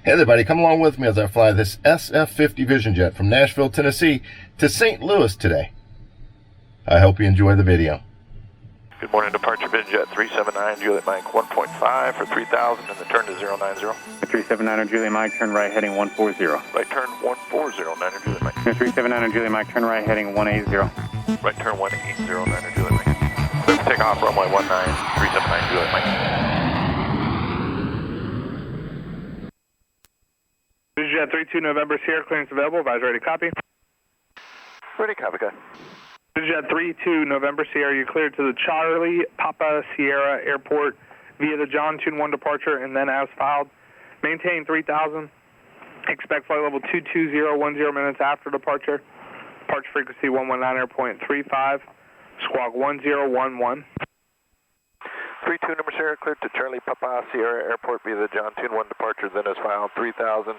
Hey there, buddy. Come along with me as I fly this SF50 Vision Jet from Nashville, Tennessee to St. Louis today. I hope you enjoy the video. Good morning, departure Vision Jet 379, Juliet Mike 1.5 for 3,000 and the turn to 090. 379 Juliet Mike, turn right heading 140. Right turn 140, 9 Juliet Mike. 379 Juliet Mike, turn right heading 180. Right turn 180, 9 Juliet Mike. Clear for takeoff, runway 19, 379 Juliet Mike. Vision Jet 32 November Sierra, clearance available, advise ready, copy. Ready, copy, guy. Vision Jet 32 November Sierra, you're cleared to the Charlie Papa Sierra Airport via the John Tune 1 departure and then as filed. Maintain 3,000. Expect flight level 220 minutes after departure. Departure frequency 119.35. Squawk 1011. 32 number Sierra, cleared to Charlie Papa Sierra Airport via the John Tune 1 departure, then as filed 3,000,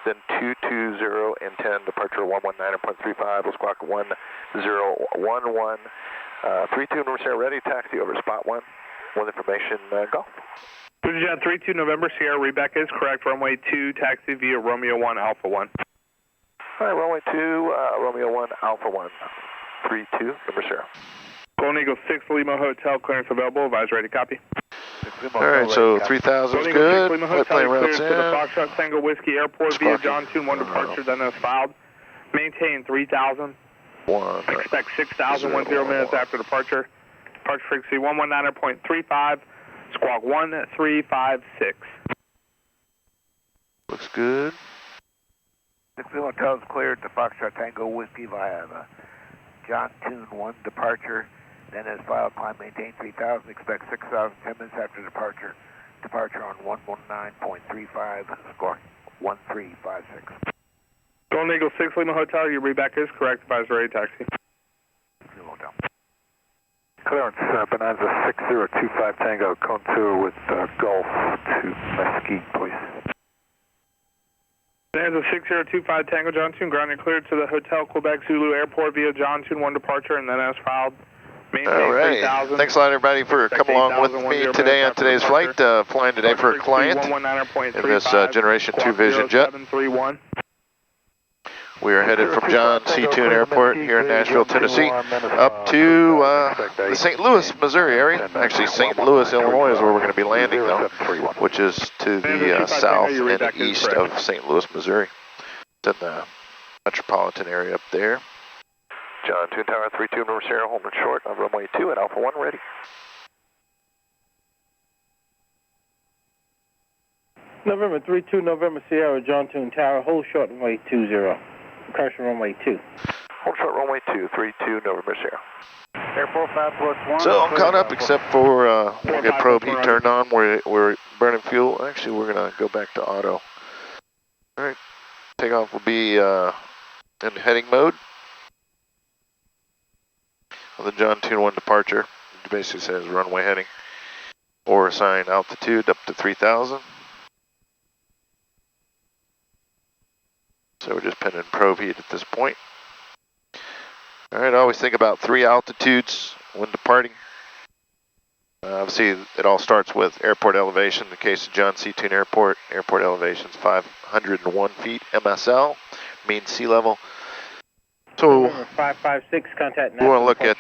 then 220 and 10, departure 119.35, will squawk 1011. 32 number Sierra, ready, taxi over spot 1. With information, go. Vision Jet 32 November Sierra, readback is correct, runway 2, taxi via Romeo 1 Alpha 1. All right, runway 2, Romeo 1 Alpha 1, 32 number Sierra. Golden Eagle 6 Lima Hotel, clearance available, advise ready, copy. Alright, so 3,000 is good. Flight plan routes in. To the Foxtrot Tango Whiskey Airport via John Tune 1 departure, then as filed. Maintain 3,000. Expect 6,010 minutes after departure. Departure frequency 119.35. Squawk 1356. Looks good. 6 Hotel is cleared to Foxtrot Tango Whiskey via the John Tune 1 departure. Then as filed, climb maintain 3,000, expect 6,000 10 minutes after departure. Departure on 119.35, squawk 1356. Golden Eagle 6 Lima Hotel, your readback is correct, advise ready, taxi. Hotel. Clearance, Bonanza 6025 Tango, contour with Gulf to Mesquite, please. Bonanza 6025 Tango, John Tune, ground you're cleared to the Hotel Quebec Zulu Airport via John Tune 1 departure, and then as filed. All right. Thanks a lot, everybody, for coming along with me today on today's flight. Flying today for a client in this Generation 2 Vision Jet. We are headed from John C. Tune Airport here in Nashville, Tennessee, up to the St. Louis, Missouri area. Actually, St. Louis, Illinois is where we're going to be landing, though, which is to the south and east of St. Louis, Missouri. It's in the metropolitan area up there. John Tune Tower 32 number Sierra, holding short on runway 2 at Alpha 1, ready. November 32 November Sierra, John Tune Tower, hold short runway 20. Caution runway 2. Hold short runway 2, 32 November Sierra. Airport 5+1. So I'm caught up except for we'll get probe heat turned on. We're burning fuel. Actually, we're going to go back to auto. All right. Takeoff will be in heading mode. On the John Tune 1 departure, it basically says runway heading or assign altitude up to 3,000. So we're just pinning probe heat at this point. All right, I always think about 3 altitudes when departing. Obviously, it all starts with airport elevation. In the case of John C. Tune Airport, airport elevation is 501 feet MSL, mean sea level. So 556, contact. We want to look at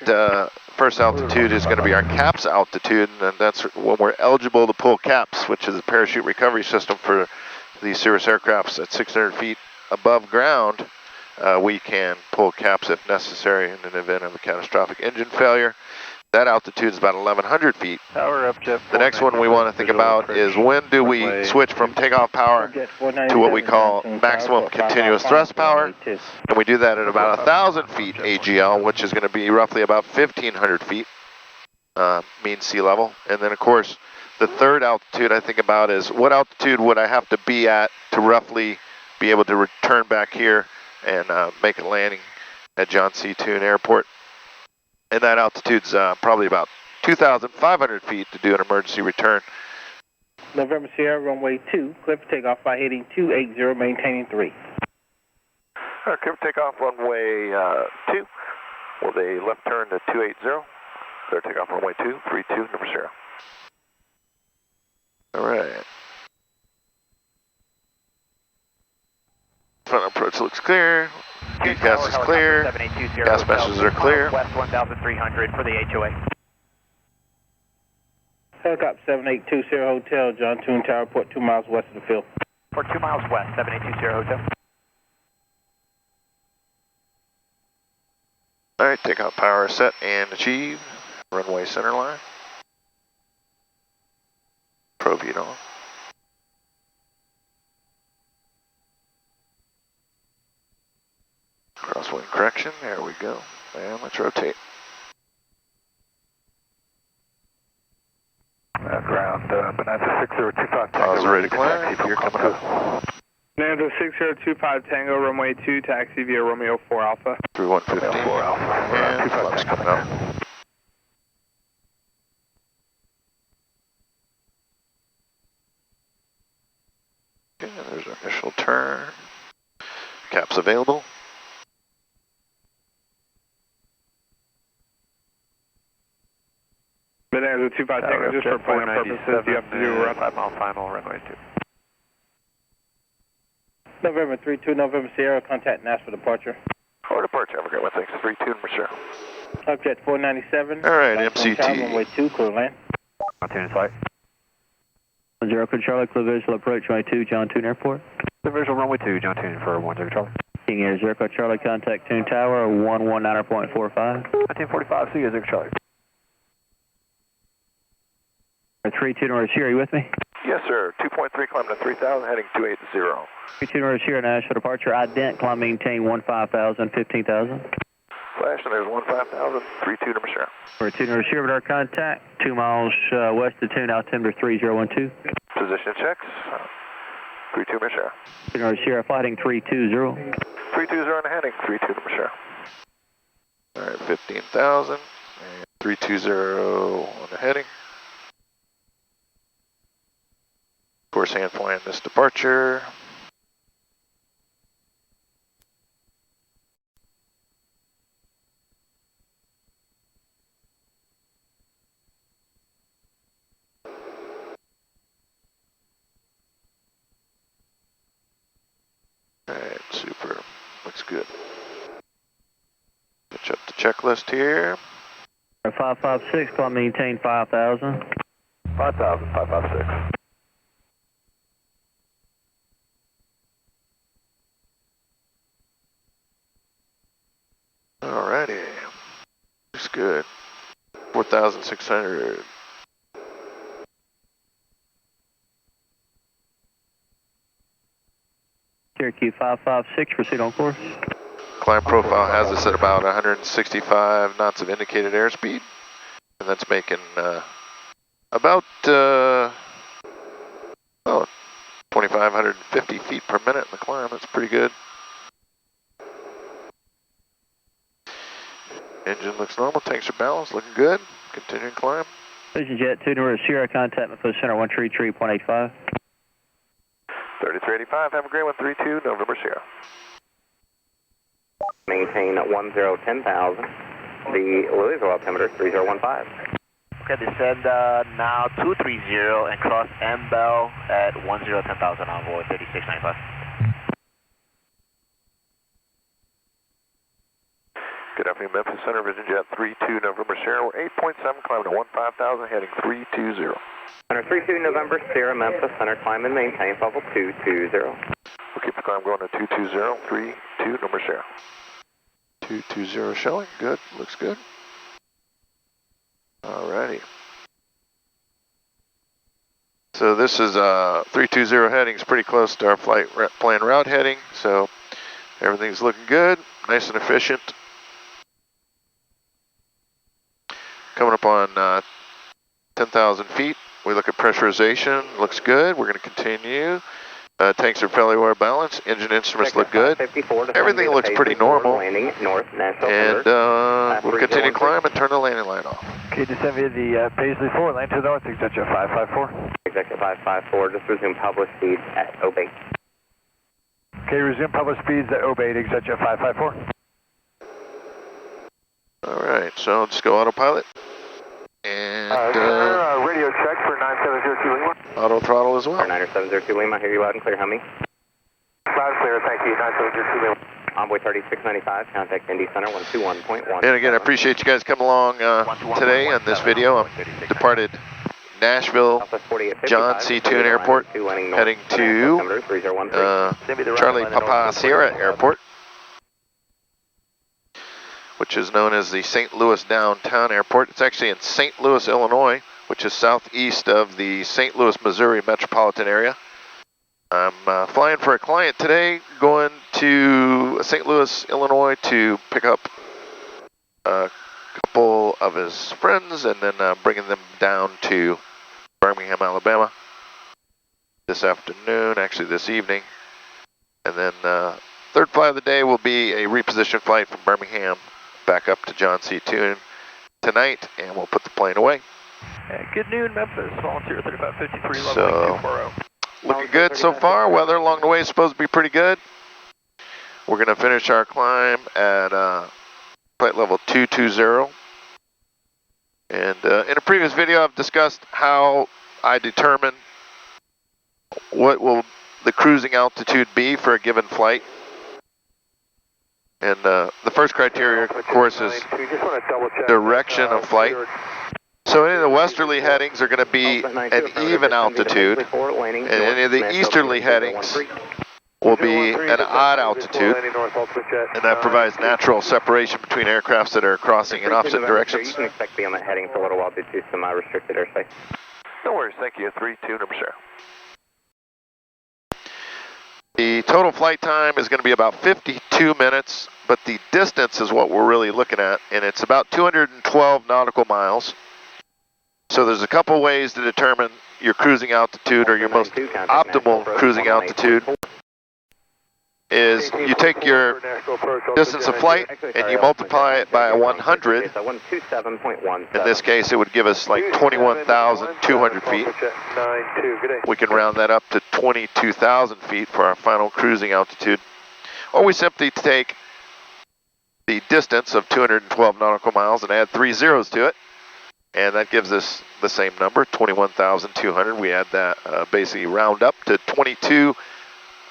first altitude is going to be our CAPS altitude, and that's when we're eligible to pull CAPS, which is a parachute recovery system for these Cirrus aircrafts at 600 feet above ground. We can pull CAPS if necessary in an event of a catastrophic engine failure. That altitude is about 1,100 feet. Power up, Jet. The next one we want to think about is when do we switch from takeoff power to what we call maximum continuous thrust power. And we do that at about 1,000 feet AGL, which is going to be roughly about 1,500 feet mean sea level. And then, of course, the third altitude I think about is what altitude would I have to be at to roughly be able to return back here and make a landing at John C. Tune Airport. And that altitude's probably about 2,500 feet to do an emergency return. November Sierra, runway 2, clear for takeoff by heading 280, maintaining 3. Clear for takeoff, runway 2, with a left turn to 280. Clear takeoff, runway 2, 32, number Sierra. All right. Approach looks clear. Gas is clear. Gas meshes are clear. West 1300 for the HOA. Helicopter 7820 Hotel, John Toon Tower, port 2 miles west of the field. For 2 miles west, 7820 Hotel. Alright, takeoff power set and achieved. Runway center line. Probe heat on. Crosswind correction, there we go. And let's rotate. Ground, Bonanza 6025 Tango. I was ready to climb. You're coming up. Bonanza 6025 Tango, runway 2, taxi via Romeo 4 Alpha. 3115. 4 Alpha. And flaps coming up. Okay, there's our initial turn. Caps available. Bonanza 25 Tango, just for plan purposes, you have to do a run. 5 mile final, runway 2. November 32, November Sierra, contact Nashville departure. Or departure, have a great one, thanks. 32 for sure. Subject 497. All right, Maximum time, MCT. runway 2, clear land. Montana flight. 0 Charlie, clear visual approach, runway 2, John Toon Airport. The visual runway 2, John Toon for 10 Charlie. King Air 0 Charlie, contact Toon Tower, 119.45. 1945, see you, 0 Charlie. 32 North Sierra, you with me? Yes, sir. 2.3, climbing to 3,000, heading 280. 32 North Sierra, Nashville departure, ident, climb maintain 15,000, 15,000. Flash, and there's 15,000, 32 number Sierra. For 2 North Sierra, radar contact, 2 miles west of Toon, altimeter 3012. Position checks, 32 number Sierra. 2 North Sierra, flighting 320. 320 on the heading, 32 number Sierra. All right, 15,000 and 320 on the heading. Of course, hand flying this departure. All right, super. Looks good. Catch up the checklist here. 556, climb maintain 5,000. 5,000, 556. Alrighty. Looks good. 4,600. Cherokee 556, proceed on course. Climb profile has us at about 165 knots of indicated airspeed. And that's making about 2,550 feet per minute in the climb. That's pretty good. Engine looks normal, tanks are balanced, looking good. Continuing climb. Vision Jet 2 North Sierra, contact me for center 133.85. 3385, have a great one, 32, November Sierra. Maintain 10,000. The Louisville altimeter 3015. Okay, descend now 230 and cross M Bell at 10,000 envoy 3695. Good afternoon, Memphis Center, Vision Jet 32, November Sierra. We're 8.7, climbing to 15,000, heading 320. Center 32 November Sierra, Memphis Center, climb and maintain level 220. We'll keep the climb going to 220, 32, November Sierra. 220 showing, good, looks good. Alrighty. So this is 320 heading, is pretty close to our flight plan route heading, so everything's looking good, nice and efficient. Coming up on 10,000 feet, we look at pressurization, looks good, we're going to continue. Tanks are fairly well balanced, engine instruments look good. Everything looks pretty normal. And we'll continue to climb and turn the landing line off. Okay, descend via the Paisley 4, land to the north, exit 554. Executive 554, just resume published speeds at Obey. Okay, resume published speeds at Obey, exit 554. Alright, so let's go autopilot. And radio check for 9702 Lima. auto throttle as well. 9702 Lima, hear you loud and clear, Hummy. 5 clear, thank you. 972. Envoy 3695, contact Indy Center 121.1. And again, I appreciate you guys coming along today on this video. I'm departed Nashville, John C. Tune Airport, heading to Charlie Papa Sierra Airport, which is known as the St. Louis Downtown Airport. It's actually in St. Louis, Illinois, which is southeast of the St. Louis, Missouri metropolitan area. I'm flying for a client today, going to St. Louis, Illinois to pick up a couple of his friends and then bringing them down to Birmingham, Alabama this afternoon, actually this evening. And then third flight of the day will be a reposition flight from Birmingham back up to John C. Tune tonight, and we'll put the plane away. Good noon, Memphis, Volunteer 3553, level So, 240. looking good so far. Weather along the way is supposed to be pretty good. We're going to finish our climb at flight level 220. And in a previous video, I've discussed how I determine what will the cruising altitude be for a given flight. And the first criteria, of course, is direction of flight. So any of the westerly headings are going to be an even altitude, and any of the easterly headings will be an odd altitude, and that provides natural separation between aircrafts that are crossing in opposite directions. You can expect to be on that heading for a little while due to some restricted airspace. No worries, thank you. 32, number share. The total flight time is going to be about 52 minutes, but the distance is what we're really looking at, and it's about 212 nautical miles. So there's a couple ways to determine your cruising altitude or your most optimal cruising altitude. Is you take your distance of flight and you multiply it by 100. In this case, it would give us like 21,200 feet. We can round that up to 22,000 feet for our final cruising altitude. Or we simply take the distance of 212 nautical miles and add 3 zeros to it. And that gives us the same number, 21,200. We add that, basically round up to 22,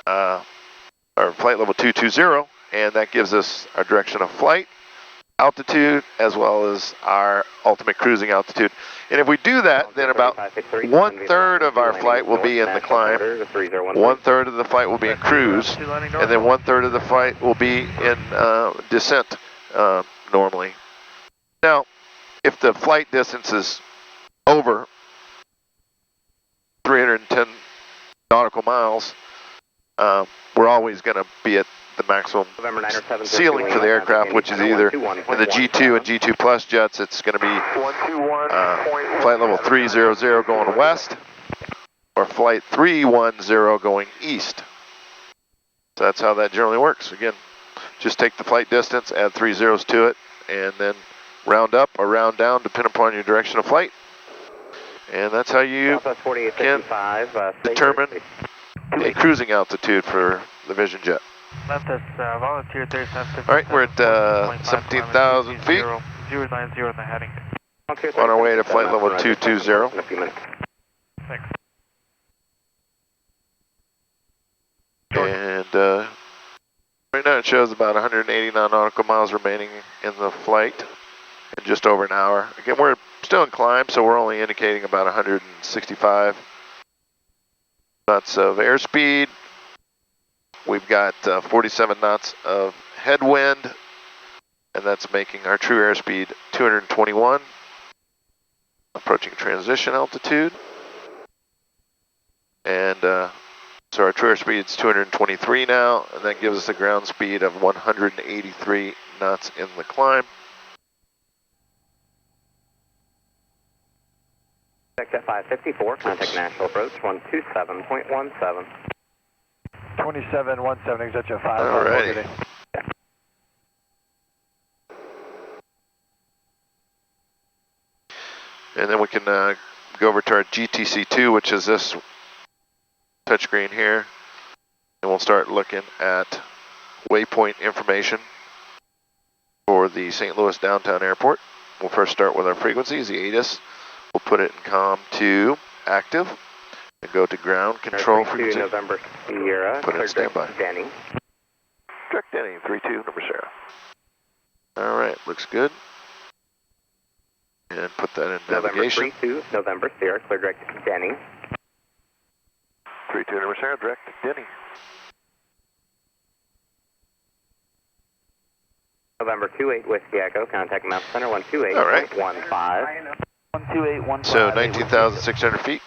or flight level 220, and that gives us our direction of flight, altitude, as well as our ultimate cruising altitude. And if we do that, then about 1/3 of our flight will be in the climb, 1/3 of the flight will be in cruise, and then 1/3 of the flight will be in descent normally. Now, if the flight distance is over 310 nautical miles, we're always going to be at the maximum ceiling for the aircraft, which is either in the G2 and G2 Plus jets, it's going to be flight level 300 going west, or flight 310 going east. So that's how that generally works. Again, just take the flight distance, add 3 zeros to it, and then round up or round down depending upon your direction of flight. And that's how you can determine a cruising altitude for the Vision Jet. Memphis, Volunteer 3750. All right, we're at 17,000 feet. 090 in the heading. On our way to flight level 220. Thanks. And right now it shows about 189 nautical miles remaining in the flight in just over an hour. Again, we're still in climb, so we're only indicating about 165 knots of airspeed. We've got 47 knots of headwind, and that's making our true airspeed 221, approaching transition altitude. And so our true airspeed is 223 now, and that gives us a ground speed of 183 knots in the climb. Contact 554, contact Nashville approach 127.17. 2717, exit 5. Alrighty. And then we can go over to our GTC2, which is this touchscreen here, and we'll start looking at waypoint information for the St. Louis Downtown Airport. We'll first start with our frequencies, the ATIS. We'll put it in COM 2 active, And go to ground control frequency. November Sierra, Put in standby. Denny. Direct Denny, 32 November Sierra. All right, looks good. And put that in navigation. November 32 November Sierra, clear direct to Denny. 32 November Sierra, direct to Denny. November 28 Whiskey Echo, contact Mount Center 128.15. All right. 12815. So 19,600 feet.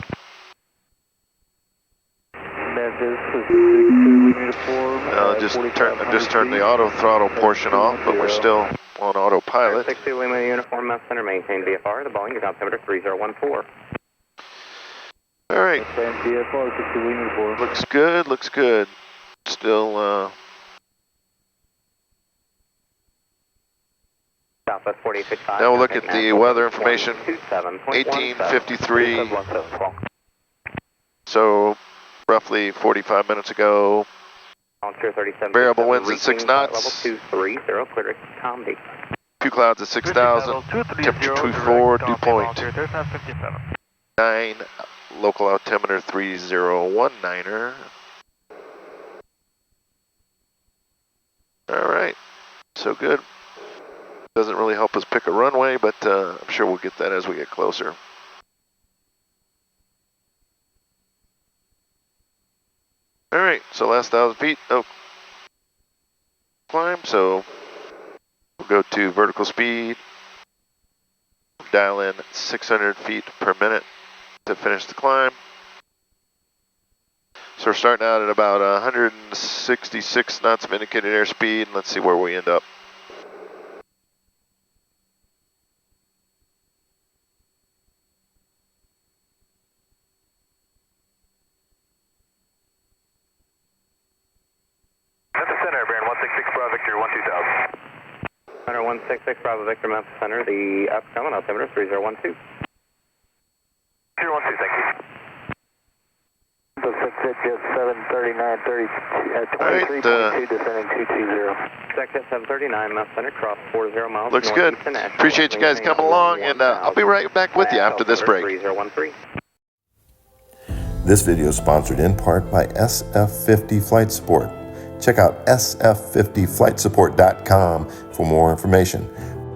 I just turned the auto throttle portion off, but we're still on autopilot. 62 Lima Uniform Mount Center, maintain VFR. The Boeing is altimeter 3014. All right. Looks good, looks good. Still, Southwest 4865. now we'll look at the weather information. 1853. So roughly 45 minutes ago. Variable winds at 6 knots. Level 230, clear to Comedy. Few clouds at 6,000. Temperature 24, dew point 9. Local altimeter 3019er. All right, so good. Doesn't really help us pick a runway, but I'm sure we'll get that as we get closer. All right, so last 1,000 feet, no climb, so we'll go to vertical speed, dial in 600 feet per minute to finish the climb. So we're starting out at about 166 knots of indicated airspeed, and let's see where we end up. Center, Baron 166 Bravo Victor 12000. Center 166 Bravo Victor Mount Center, the upcoming altimeter 3012. 012, thank you. So 739, 23.2, descending 220. Sector 739 Mount Center, cross 40 miles. Looks good. Appreciate you guys coming along, and I'll be right back with you after this break. 3013. This video is sponsored in part by SF50 Flight Support. Check out SF50flightsupport.com for more information.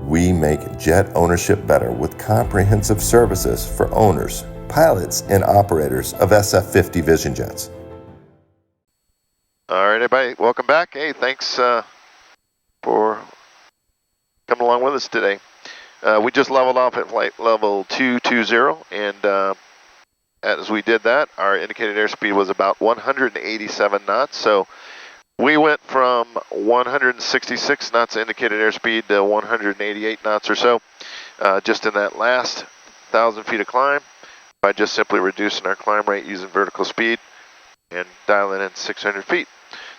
We make jet ownership better with comprehensive services for owners, pilots, and operators of SF50 Vision Jets. All right, everybody, welcome back. Hey, thanks for coming along with us today. We just leveled off at flight level 220, and as we did that, our indicated airspeed was about 187 knots. So we went from 166 knots indicated airspeed to 188 knots or so, just in that last 1,000 feet of climb, by just simply reducing our climb rate using vertical speed and dialing in 600 feet.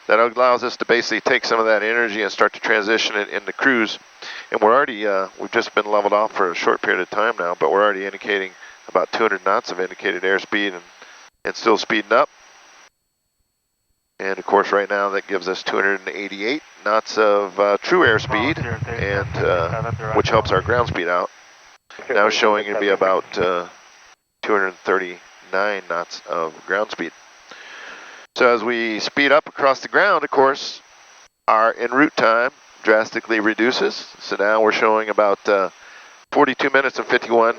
That allows us to basically take some of that energy and start to transition it into cruise. And we're already, we've just been leveled off for a short period of time now, but we're already indicating about 200 knots of indicated airspeed and still speeding up. And of course right now that gives us 288 knots of true airspeed, and which helps our ground speed out. Now showing it to be about 239 knots of ground speed. So as we speed up across the ground, of course, our en route time drastically reduces. So now we're showing about 42 minutes and 51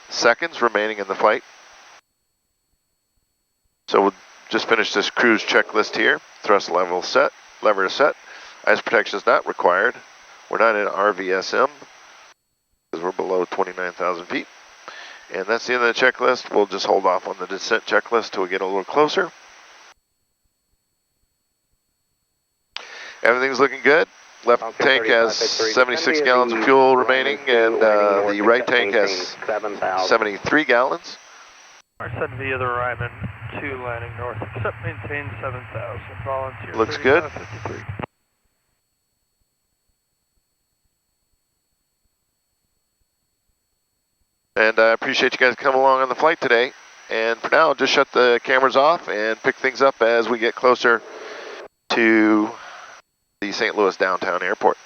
seconds remaining in the flight. So we'll just finish this cruise checklist here. Thrust level set, lever set. Ice protection is not required. We're not in RVSM because we're below 29,000 feet. And that's the end of the checklist. We'll just hold off on the descent checklist till we get a little closer. Everything's looking good. Left tank has 76 gallons of fuel remaining, and the right tank has 73 gallons. Set via the Ryman 2 landing north, except maintain 7,000. Volunteer. Looks good. 53. And I appreciate you guys coming along on the flight today. And for now, just shut the cameras off and pick things up as we get closer to the St. Louis downtown airport.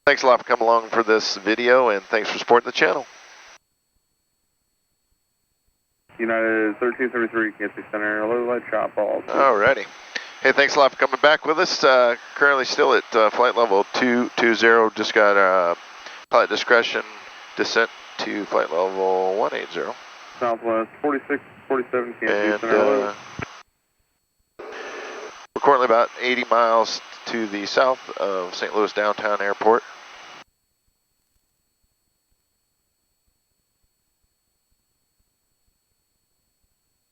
Thanks a lot for coming along for this video, and thanks for supporting the channel. United 1333, Kansas City Center, low light chop all. Alrighty. Hey, thanks a lot for coming back with us. Currently still at flight level 220. Just got pilot discretion descent to flight level 180. Southwest 4647, Kansas And Center. we're currently about 80 miles to the south of St. Louis Downtown Airport.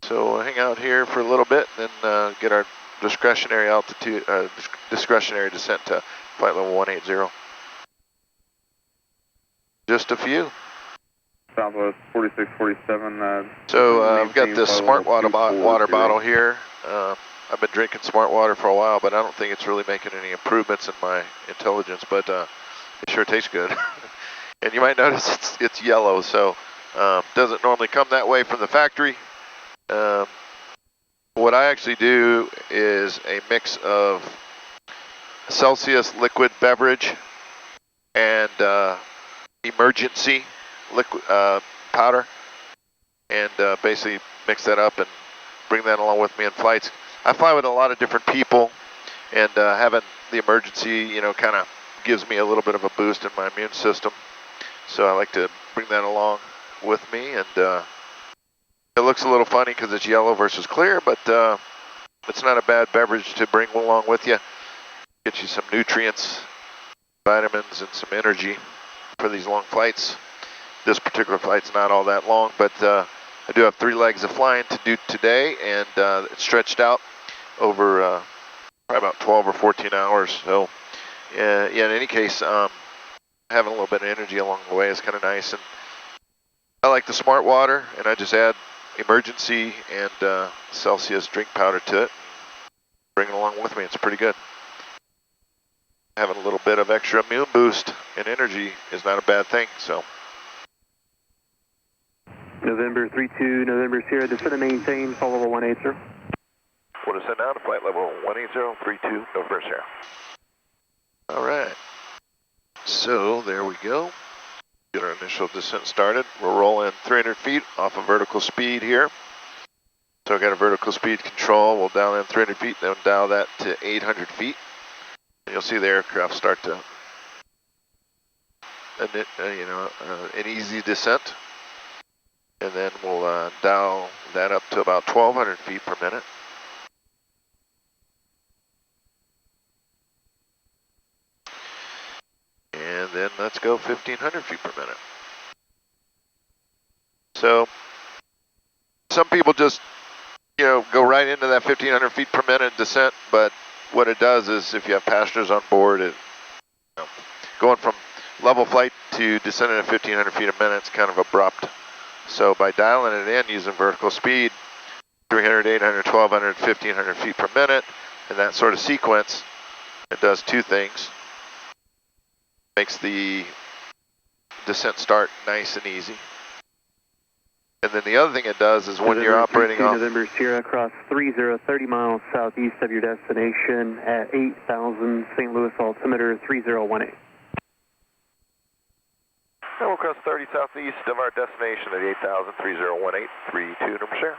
So we'll hang out here for a little bit, then get our discretionary altitude, discretionary descent to flight level 180. Just a few. Southwest 4647. So I've got this smart water bottle here. I've been drinking smart water for a while, but I don't think it's really making any improvements in my intelligence, but it sure tastes good. And you might notice it's yellow, so doesn't normally come that way from the factory. What I actually do is a mix of Celsius liquid beverage and emergency liquid powder, and basically mix that up and bring that along with me in flights. I fly with a lot of different people, and having the emergency, you know, kind of gives me a little bit of a boost in my immune system. So I like to bring that along with me, and it looks a little funny because it's yellow versus clear, but it's not a bad beverage to bring along with you. Get you some nutrients, vitamins, and some energy for these long flights. This particular flight's not all that long, but I do have 3 legs of flying to do today, and it's stretched out over probably about 12 or 14 hours. So yeah, in any case, having a little bit of energy along the way is kind of nice. And I like the smart water, and I just add emergency and Celsius drink powder to it. Bring it along with me. It's pretty good. Having a little bit of extra immune boost and energy is not a bad thing. So. November 32, November Sierra, descend and maintain, flight level 180. We'll descend now to flight level 180, 32, November Sierra. All right. So there we go. Get our initial descent started. We're rolling 300 feet off of vertical speed here. So I got a vertical speed control. We'll dial in 300 feet, then dial that to 800 feet. And you'll see the aircraft start to, an easy descent. And then we'll dial that up to about 1,200 feet per minute. And then let's go 1,500 feet per minute. So some people just, go right into that 1,500 feet per minute descent, but what it does is if you have passengers on board, going from level flight to descending at 1,500 feet a minute is kind of abrupt. So by dialing it in using vertical speed, 300, 800, 1,200, 1,500 feet per minute, in that sort of sequence, it does 2 things. Makes the descent start nice and easy. And then the other thing it does is when you're operating off... November Sierra, cross 30 miles southeast of your destination at 8,000 St. Louis, altimeter 3018. And we'll cross 30 southeast of our destination at 8,000, 3018, 32, November Sierra.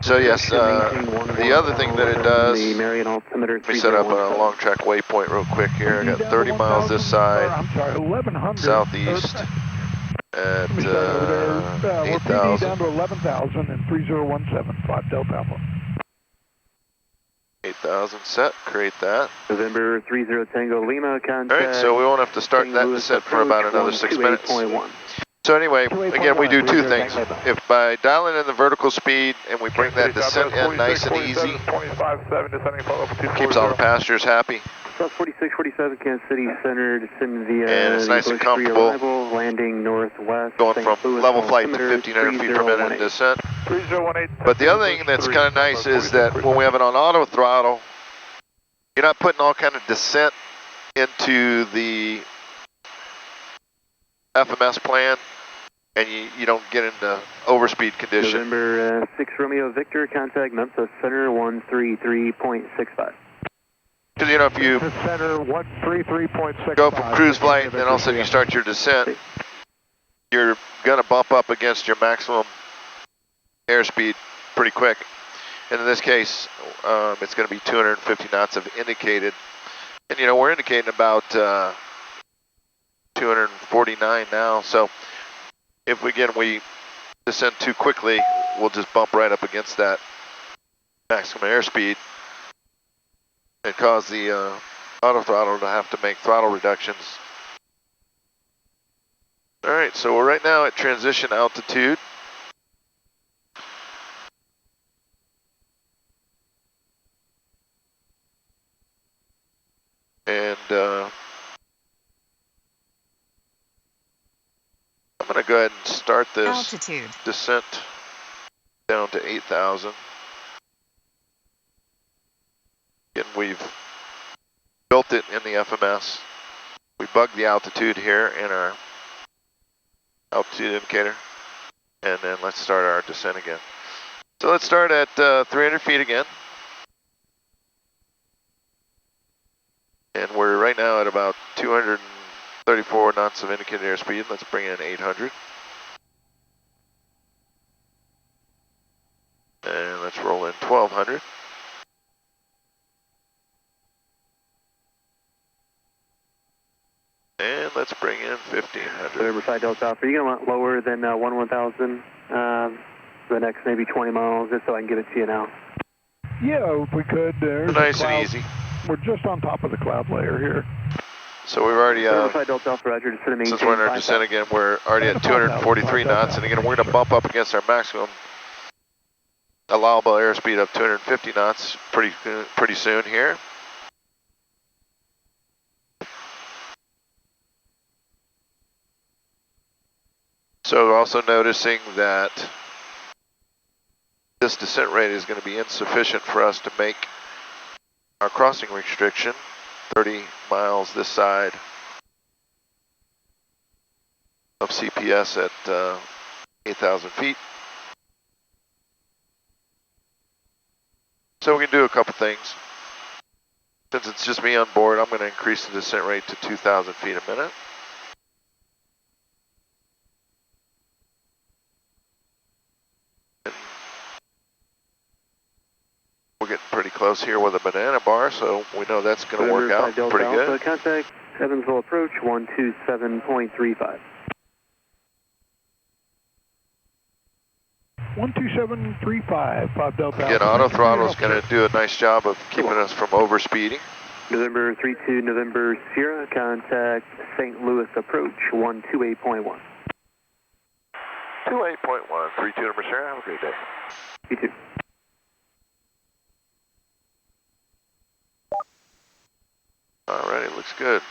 So yes, the other thing that it does, let me set up a long track waypoint real quick here. I got 30 miles this side, southeast at 8,000. down to 11,000 and 3017, 5 Delta Alpha. 8,000 set, create that. November 30 Tango Lima, contact. All right, so we won't have to start that descent for about another 6 minutes. So anyway, again, we do 2 things. If by dialing in the vertical speed and we bring that descent in nice and easy, keeps all the passengers happy. South 4647, Kansas City Center, descending via and it's nice and comfortable. Prearrival, landing northwest. Going from level flight to 1,500 feet per minute in descent. But the other thing that's kind of nice is that when we have it on auto throttle, you're not putting all kind of descent into the FMS plan, and you don't get into overspeed condition. November 6 Romeo Victor, contact Memphis Center 133.65. Because if you Center 133.65. go from cruise flight and then all of a sudden you start your descent, you're going to bump up against your maximum airspeed pretty quick. And in this case, it's going to be 250 knots of indicated. And, you know, we're indicating about 249 now. So if we descend too quickly, we'll just bump right up against that maximum airspeed and cause the auto throttle to have to make throttle reductions. All right, so we're right now at transition altitude. And I'm going to go ahead and start this descent down to 8,000. Again, we've built it in the FMS. We bugged the altitude here in our altitude indicator. And then let's start our descent again. So let's start at 300 feet again. And we're right now at about 234 knots of indicated airspeed. Let's bring in 800. And let's roll in 1200. And let's bring in 1500. Riverside Delta Alpha, are you going to want lower than 1000 the next maybe 20 miles, just so I can give it to you now? Yeah, if we could. There's nice and easy. We're just on top of the cloud layer here. So we've already, Delta Alpha, Roger, since we're in our descent again, we're already at 243 knots, and again, we're going to bump up against our maximum allowable airspeed of 250 knots pretty soon here. So also noticing that this descent rate is going to be insufficient for us to make our crossing restriction, 30 miles this side of CPS at 8,000 feet. So we can do a couple things. Since it's just me on board, I'm going to increase the descent rate to 2,000 feet a minute. We're getting pretty close here with a banana bar, so we know that's going to work out pretty good. Contact Evansville approach 127.35. 12735, 5 Delta. Again, auto throttle is going to do a nice job of keeping us from overspeeding. November 32, November Sierra, contact St. Louis approach 128.1. 28.1, 32 November Sierra, have a great day. You too. Alright, looks good.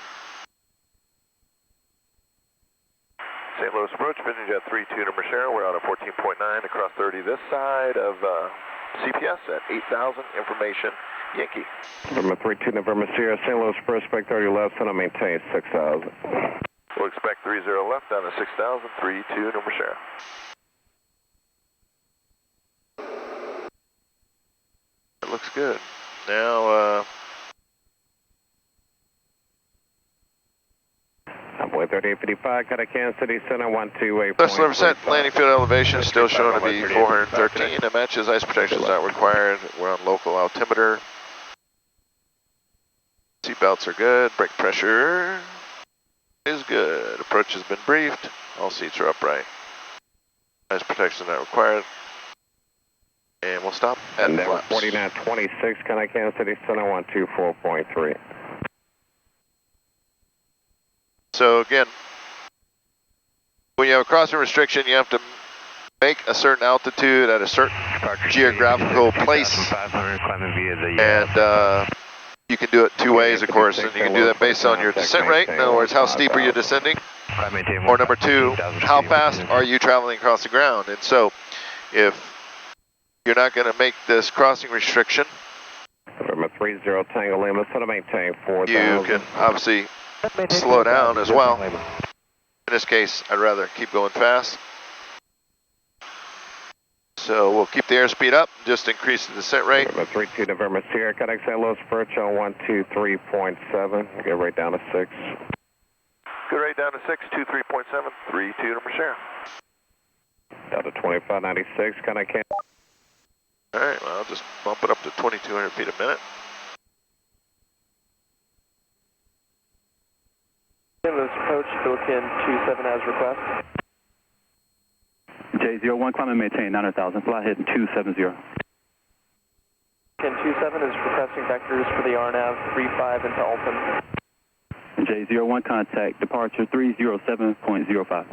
St. Louis approach, Vision Jet 32 November Sierra. We're on a 14.9 across 30 this side of CPS at 8,000. Information, Yankee. November 32 November Sierra, St. Louis approach, expect 30 left, and I'll maintain 6,000. We'll expect 30 left down to 6,000, 32 November Sierra. It looks good. Now, Boy 3855, cut of Kansas City Center, 128. Best 11%, landing field elevation is still showing to be 413. It matches ice protection is not required. We're on local altimeter. Seatbelts are good. Brake pressure is good. Approach has been briefed. All seats are upright. Ice protection not required. And we'll stop at flaps. 4926, cut of Kansas City Center, 124.3. So again, when you have a crossing restriction, you have to make a certain altitude at a certain geographical place, and you can do it two ways, of course, and you can do that based on your descent rate. In other words, how steep are you descending? Or number two, how fast are you traveling across the ground? And so if you're not going to make this crossing restriction, From a 30 Tango Lima, so to maintain 4,000. you can obviously slow down as well. In this case, I'd rather keep going fast. So we'll keep the airspeed up, just increase the descent rate. November 32 November Sierra, contact St. Louis approach on 123.7. Get right down to 6. Good runway down to 623.7, 32 number share. Down to 2596, can I cancel? Alright, well, I'll just bump it up to 2,200 feet a minute. St. Louis approach, Billiken 27 as request. J01, climb and maintain 900,000, fly heading 270. Billiken 27 is requesting vectors for the RNAV 35 into Alton. J01, contact departure 307.05.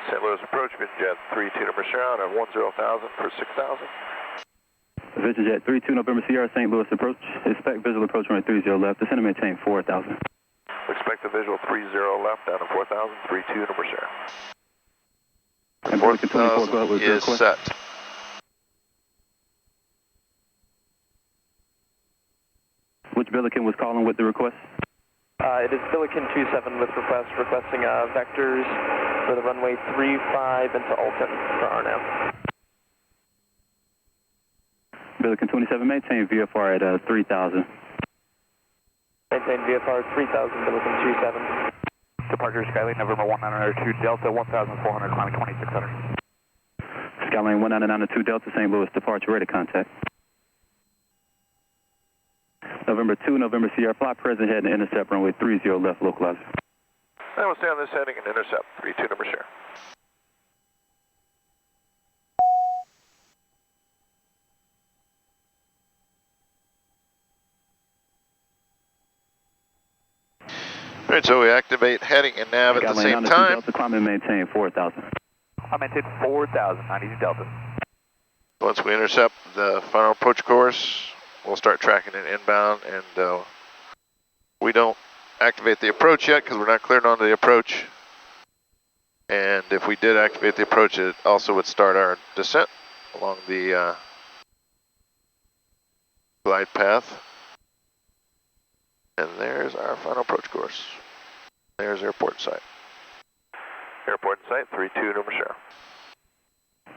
St. Louis approach, VisionJet 32 number share out of 10,000 for 6,000. VisionJet 32 November Sierra, St. Louis approach. Expect visual approach runway 30 left. Descend and maintain 4,000. Expect the visual 30 left down to 4,000, 32 number share. 4,000 is set. Which Billiken was calling with the request? It is Billiken 27 with requesting vectors for the runway 35 into Alton for RNAV. Billiken 27, maintain VFR at 3,000. Maintain VFR 3,000, Billiken 27. Departure Skylane November 1992 Delta 1,400, climbing 2,600. Skylane 1992 Delta, St. Louis departure, ready contact. November 2, November Sierra, fly present head and intercept runway 30 left localizer. I will stay on this heading and intercept 32 number share. Alright, so we activate heading and nav at the same time. Delta, climb and maintain 4,000. I maintain 4,000, 92 Delta. Once we intercept the final approach course, we'll start tracking it inbound, and we don't activate the approach yet because we're not cleared onto the approach. And if we did activate the approach, it also would start our descent along the glide path. And there's our final approach course. There's airport site. Airport site, 32 number share.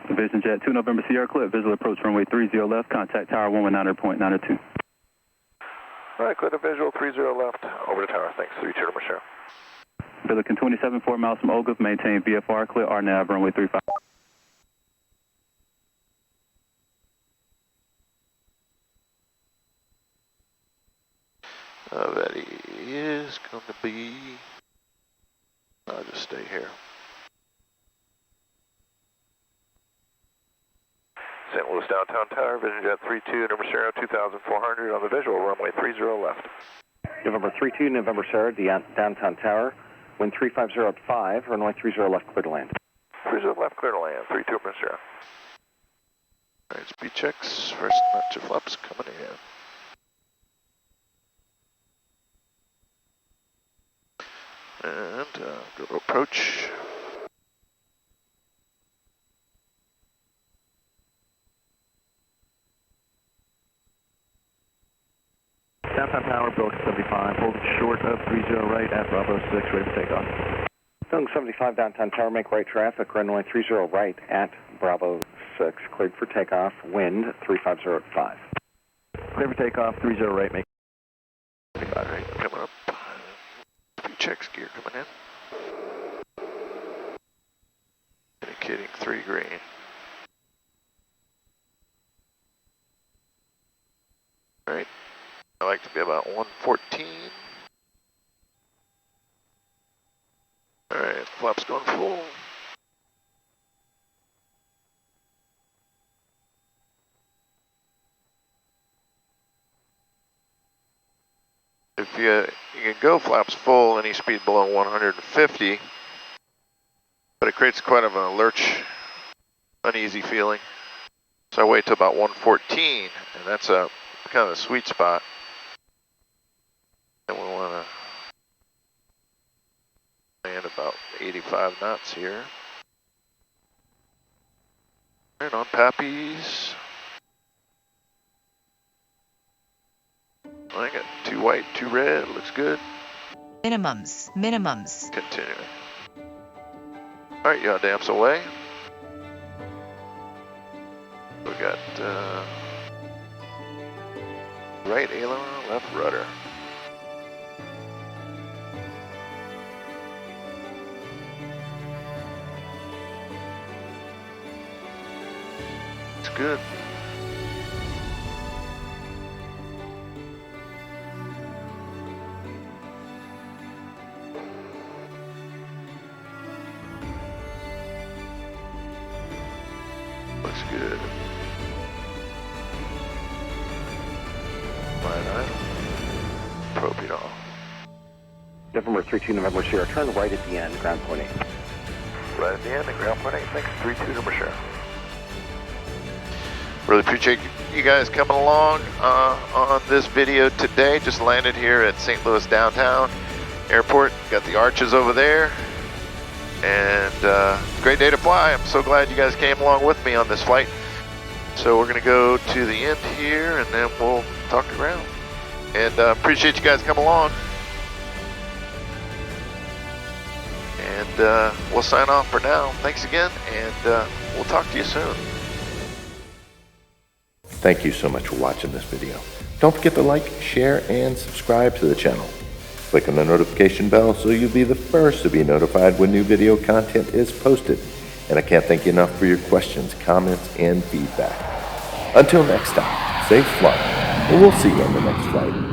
VisionJet 2 November Sierra, clear visual approach runway 30 left, contact tower 119.92. All right, clear the visual 30 left, over the tower, thanks, 32 number share. Billiken 27, 4 miles from Ogleth, maintain VFR, clear RNAV runway 35. That is going to be, I'll just stay here. St. Louis downtown tower, VisionJet 32, number Sierra 2,400 on the visual, runway 30 left. November 32, November Sierra, downtown tower, wind 350 at 5, runway 30 left, clear to land. 30 left, clear to land, 32 number Sierra. Alright, speed checks, first notch of flaps coming in. And go to approach. Downtown tower, Billiken 75, hold short of 30 right at Bravo 6, ready for takeoff. Billiken 75, downtown tower, make right traffic, runway 30 right at Bravo 6, cleared for takeoff, wind 350 at 5. Clear for takeoff, 30 right, make 25 right, coming up. Speed checks, gear coming in. Indicating 3 green. Alright, I like to be about 114. Alright, flaps going full. If you can go flaps full any speed below 150, but it creates quite of a lurch, uneasy feeling. So I wait till about 114, and that's a kind of a sweet spot. And we want to land about 85 knots here. And on Pappies. I got 2 white, 2 red, looks good. Minimums. Continuing. Alright, yaw damps away. We got Right aileron, left rudder. It's good. Looks good. Line idle. Propane off. November 32, November Sierra, turn right at the end, ground point 8. Right at the end, and ground point 8, thanks, 32 November Sierra. Really appreciate you guys coming along on this video today. Just landed here at St. Louis downtown airport. Got the arches over there. And great day to fly. I'm so glad you guys came along with me on this flight. So we're going to go to the end here, and then we'll talk to ground. And appreciate you guys coming along. And we'll sign off for now. Thanks again, and we'll talk to you soon. Thank you so much for watching this video. Don't forget to like, share, and subscribe to the channel. Click on the notification bell so you'll be the first to be notified when new video content is posted. And I can't thank you enough for your questions, comments, and feedback. Until next time, safe flight, and we'll see you on the next flight.